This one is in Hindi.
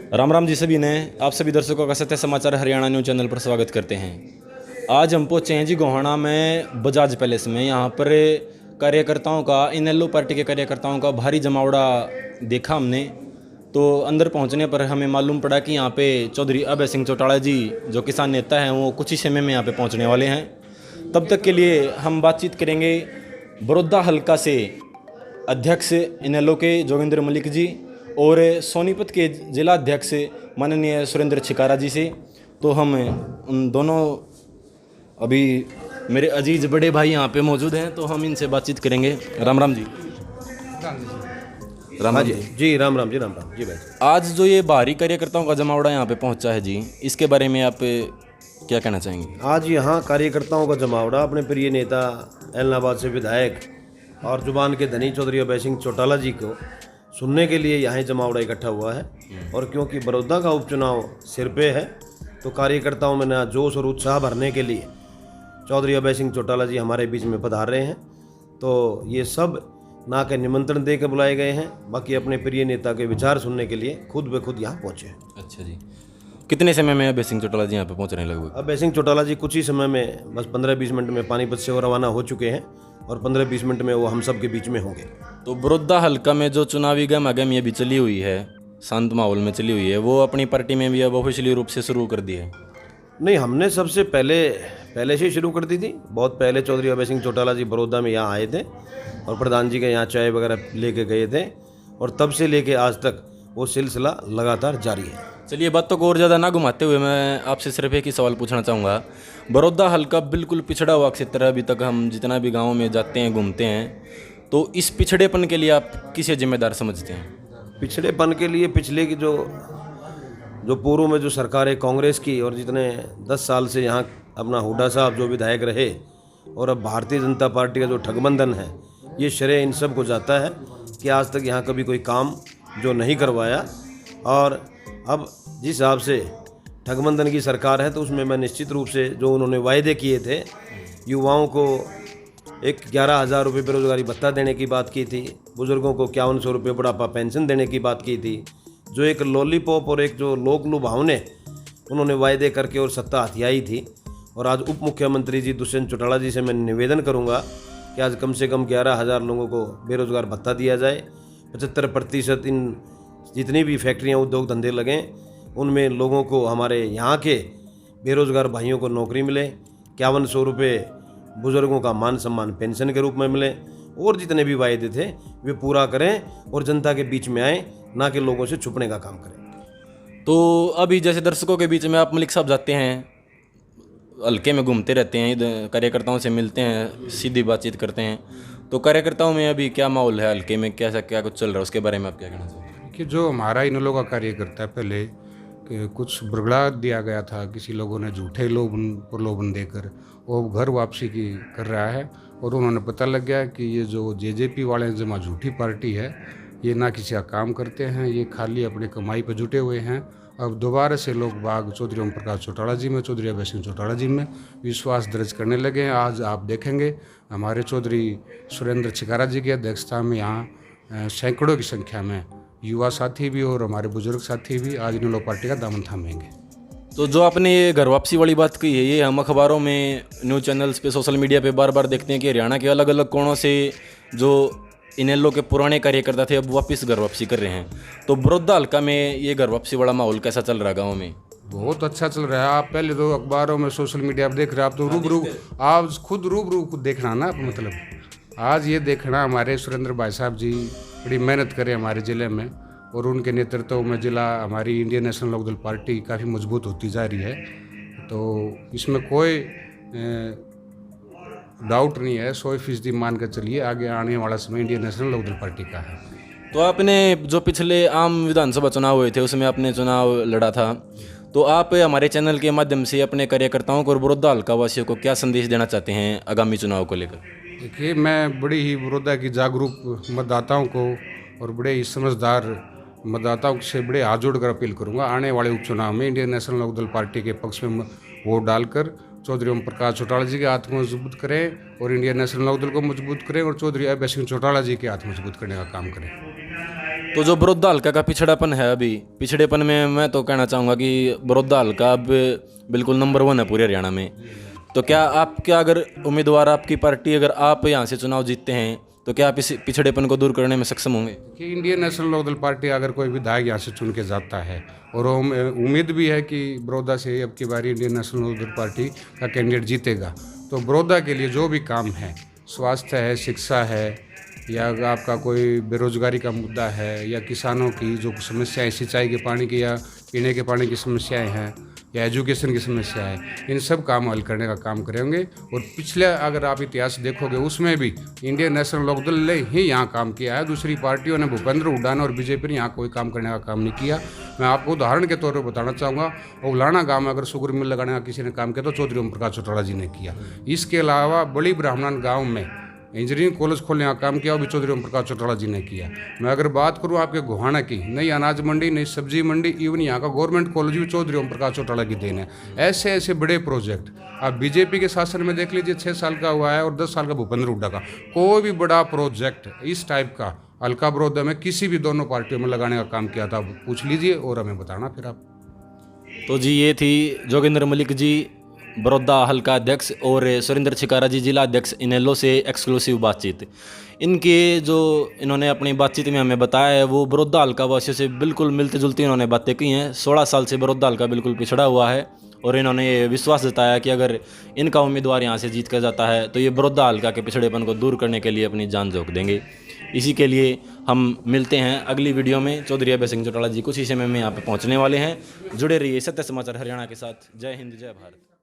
राम राम जी सभी ने। आप सभी दर्शकों का सत्य समाचार हरियाणा न्यूज़ चैनल पर स्वागत करते हैं। आज हम पहुँचे हैं जी गोहाना में बजाज पैलेस में। यहाँ पर कार्यकर्ताओं का, इनेलो पार्टी के कार्यकर्ताओं का भारी जमावड़ा देखा हमने। तो अंदर पहुँचने पर हमें मालूम पड़ा कि यहाँ पे चौधरी अभय सिंह चौटाला जी जो किसान नेता हैं वो कुछ ही समय में यहाँ पे पहुँचने वाले हैं। तब तक के लिए हम बातचीत करेंगे बड़ौदा हल्का से अध्यक्ष इनेलो के जोगिंदर मलिक जी और सोनीपत के जिला अध्यक्ष माननीय सुरेंद्र छिकारा जी से। तो हम उन दोनों, अभी मेरे अजीज बड़े भाई यहाँ पे मौजूद हैं, तो हम इनसे बातचीत करेंगे। राम राम जी। राम जी। जी राम राम जी भाई। आज जो ये बाहरी कार्यकर्ताओं का जमावड़ा यहाँ पे पहुँचा है जी, इसके बारे में आप क्या कहना चाहेंगे? आज यहाँ कार्यकर्ताओं का जमावड़ा अपने प्रिय नेता एलनाबाद से विधायक और जुबान के धनी चौधरी अभय सिंह चौटाला जी को सुनने के लिए यहाँ जमावड़ा इकट्ठा हुआ है। और क्योंकि बड़ौदा का उपचुनाव सिर पे है तो कार्यकर्ताओं में नया जोश और उत्साह भरने के लिए चौधरी अभय सिंह चौटाला जी हमारे बीच में पधार रहे हैं। तो ये सब ना के निमंत्रण दे के बुलाए गए हैं, बाकी अपने प्रिय नेता के विचार सुनने के लिए खुद ब खुद यहाँ पहुँचे हैं। अच्छा जी। कितने समय में अभय सिंह चौटाला जी यहाँ पे पहुँच रहे हैं लगभग? अभय सिंह चौटाला जी कुछ ही समय में, बस 15-20 मिनट में पानीपत से वो रवाना हो चुके हैं और 15-20 मिनट में वो हम सब के बीच में होंगे। तो बड़ौदा हल्का में जो चुनावी गहमागहम ये भी चली हुई है, शांत माहौल में चली हुई है, वो अपनी पार्टी में भी अब ऑफिशियली रूप से शुरू कर दी है? नहीं, हमने सबसे पहले से ही शुरू कर दी थी। बहुत पहले चौधरी अभय सिंह चौटाला जी बड़ौदा में यहाँ आए थे और प्रधान जी के यहाँ चाय वगैरह लेके गए थे और तब से लेके आज तक वो सिलसिला लगातार जारी है। चलिए, बातों को और ज़्यादा ना घुमाते हुए मैं आपसे सिर्फ एक ही सवाल पूछना चाहूँगा। बड़ौदा हल्का बिल्कुल पिछड़ा हुआ क्षेत्र है। अभी तक हम जितना भी गाँव में जाते हैं, घूमते हैं, तो इस पिछड़ेपन के लिए आप किसे जिम्मेदार समझते हैं? पिछड़ेपन के लिए पिछले की जो पूर्व में जो सरकार है कांग्रेस की, और जितने 10 साल से यहाँ अपना हुड्डा साहब जो विधायक रहे, और अब भारतीय जनता पार्टी का जो ठगबंधन है, ये श्रेय इन सब को जाता है कि आज तक यहाँ कभी कोई काम जो नहीं करवाया। और अब जिस हिसाब से ठगबंधन की सरकार है तो उसमें मैं निश्चित रूप से जो उन्होंने वायदे किए थे, युवाओं को एक 11,000 रुपये बेरोजगारी भत्ता देने की बात की थी, बुजुर्गों को 5100 रुपये बुढ़ापा पेंशन देने की बात की थी, जो एक लॉलीपॉप और एक जो लोक लुभावने उन्होंने वायदे करके और सत्ता हथियाई थी। और आज उप मुख्यमंत्री जी दुष्यंत चौटाला जी से मैं निवेदन करूंगा कि आज कम से कम 11,000 लोगों को बेरोजगार भत्ता दिया जाए। 75% इन जितनी भी फैक्ट्रियां, उद्योग धंधे लगें उनमें लोगों को, हमारे यहाँ के बेरोजगार भाइयों को नौकरी मिले, 5100 रुपये बुजुर्गों का मान सम्मान पेंशन के रूप में मिले, और जितने भी वायदे थे वे पूरा करें और जनता के बीच में आए, ना कि लोगों से छुपने का काम करें। तो अभी जैसे दर्शकों के बीच में आप मलिक साहब जाते हैं, हल्के में घूमते रहते हैं, कार्यकर्ताओं से मिलते हैं, सीधी बातचीत करते हैं, तो कार्यकर्ताओं में अभी क्या माहौल है, हल्के में क्या कुछ चल रहा है, उसके बारे में आप क्या कहना चाहेंगे? कि जो हमारा इनेलो का कार्यकर्ता पहले कि कुछ बुरगला दिया गया था, किसी लोगों ने झूठे प्रलोभन देकर वो घर वापसी की कर रहा है। और उन्होंने पता लग गया कि ये जो जेजेपी वाले जमा झूठी पार्टी है, ये ना किसी का काम करते हैं, ये खाली अपनी कमाई पर जुटे हुए हैं। अब दोबारा से लोग बाग चौधरी ओम प्रकाश चौटाला जी में, चौधरी अभय सिंह चौटाला जी में विश्वास दर्ज करने लगे हैं। आज आप देखेंगे हमारे चौधरी सुरेंद्र छिकारा जी की अध्यक्षता में यहाँ सैकड़ों की संख्या में युवा साथी भी और हमारे बुजुर्ग साथी भी आज इनेलो पार्टी का दामन थामेंगे। तो जो आपने ये घर वापसी वाली बात कही है, ये हम अखबारों में, न्यूज़ चैनल्स पे, सोशल मीडिया पे बार बार देखते हैं कि हरियाणा के अलग अलग कोणों से जो इनेलो के पुराने कार्यकर्ता थे अब वापस घर वापसी कर रहे हैं। तो बड़ौदा हल्का में ये घर वापसी वाला माहौल कैसा चल रहा है गाँव में? बहुत अच्छा चल रहा है। आप पहले तो अखबारों में, सोशल मीडिया पर देख रहे हैं, आप तो रूबरू, आप खुद रूबरू देखना ना, मतलब आज ये देखना हमारे सुरेंद्र भाई साहब जी बड़ी मेहनत करें हमारे ज़िले में, और उनके नेतृत्व में ज़िला, हमारी इंडियन नेशनल लोकदल पार्टी काफ़ी मजबूत होती जा रही है। तो इसमें कोई डाउट नहीं है, 100% मान कर चलिए आगे आने वाला समय इंडियन नेशनल लोकदल पार्टी का है। तो आपने जो पिछले आम विधानसभा चुनाव हुए थे उसमें आपने चुनाव लड़ा था, तो आप हमारे चैनल के माध्यम से अपने कार्यकर्ताओं को और बड़ौदा हल्का वासियों को क्या संदेश देना चाहते हैं आगामी चुनाव को लेकर? देखिए, मैं बड़ी ही बड़ौदा की जागरूक मतदाताओं को और बड़े ही समझदार मतदाताओं से बड़े हाथ जोड़कर अपील करूंगा, आने वाले उपचुनाव में इंडियन नेशनल लोकदल पार्टी के पक्ष में वोट डालकर चौधरी ओम प्रकाश चौटाला जी के हाथ मजबूत करें और इंडियन नेशनल लोकदल को मजबूत करें और चौधरी अभय सिंह चौटाला जी के हाथ मजबूत करने का काम करें। तो जो बड़ौदा हल्का का पिछड़ापन है, अभी पिछड़ेपन में मैं तो कहना चाहूँगा कि बड़ौदा हल्का अब बिल्कुल नंबर 1 है पूरे हरियाणा में। तो क्या अगर उम्मीदवार आपकी पार्टी, अगर आप यहाँ से चुनाव जीतते हैं, तो क्या आप इस पिछड़ेपन को दूर करने में सक्षम होंगे? कि इंडियन नेशनल लोकदल पार्टी अगर कोई विधायक यहाँ से चुन के जाता है, और उम्मीद भी है कि बड़ौदा से अब की बारी इंडियन नेशनल लोकदल पार्टी का कैंडिडेट जीतेगा, तो बड़ौदा के लिए जो भी काम है, स्वास्थ्य है, शिक्षा है, या आपका कोई बेरोजगारी का मुद्दा है, या किसानों की जो समस्याएं, सिंचाई के पानी की या पीने के पानी की समस्याएं हैं, या एजुकेशन की समस्या है, इन सब काम हल करने का काम करेंगे। और पिछले अगर आप इतिहास देखोगे उसमें भी इंडियन नेशनल लोकदल ने ही यहाँ काम किया है, दूसरी पार्टियों ने, भूपेंद्र हुड्डा ने और बीजेपी ने यहाँ कोई काम करने का काम नहीं किया। मैं आपको उदाहरण के तौर पर बताना चाहूँगा, उलाना गाँव में अगर शुगर मिल लगाने का किसी ने काम किया तो चौधरी ओम प्रकाश चौटाला जी ने किया। इसके अलावा बड़ी ब्राह्मण गाँव में इंजीनियरिंग कॉलेज खोलने का काम किया, वो भी चौधरी ओम प्रकाश चौटाला जी ने किया। मैं अगर बात करूं आपके गोहाना की, नई अनाज मंडी, नई सब्जी मंडी, इवन यहाँ का गवर्नमेंट कॉलेज भी चौधरी ओम प्रकाश चौटाला की देन है। ऐसे ऐसे बड़े प्रोजेक्ट आप बीजेपी के शासन में देख लीजिए, 6 साल का हुआ है, और 10 साल का भूपेंद्र हुड्डा का। कोई भी बड़ा प्रोजेक्ट इस टाइप का हल्का बड़ौदा में किसी भी दोनों पार्टियों में लगाने का काम किया था, पूछ लीजिए और हमें बताना फिर आप। तो जी ये थी जोगिंदर मलिक जी, बड़ौदा हल्का अध्यक्ष, और सुरेंद्र छिकारा जी, जिला अध्यक्ष, इनेलो से एक्सक्लूसिव बातचीत। इनके जो इन्होंने अपनी बातचीत में हमें बताया है, वो बड़ौदा हल्का वासियों से बिल्कुल मिलती जुलती इन्होंने बातें की हैं। 16 साल से बड़ौदा हल्का बिल्कुल पिछड़ा हुआ है, और इन्होंने ये विश्वास जताया कि अगर इनका उम्मीदवार यहाँ से जीत कर जाता है तो ये बड़ौदा हल्का के पिछड़ेपन को दूर करने के लिए अपनी जान झोंक देंगे। इसी के लिए हम मिलते हैं अगली वीडियो में। चौधरी अभय सिंह चौटाला जी कुछ ही समय में यहाँ पे पहुँचने वाले हैं। जुड़े रहिए सत्य समाचार हरियाणा के साथ। जय हिंद, जय भारत।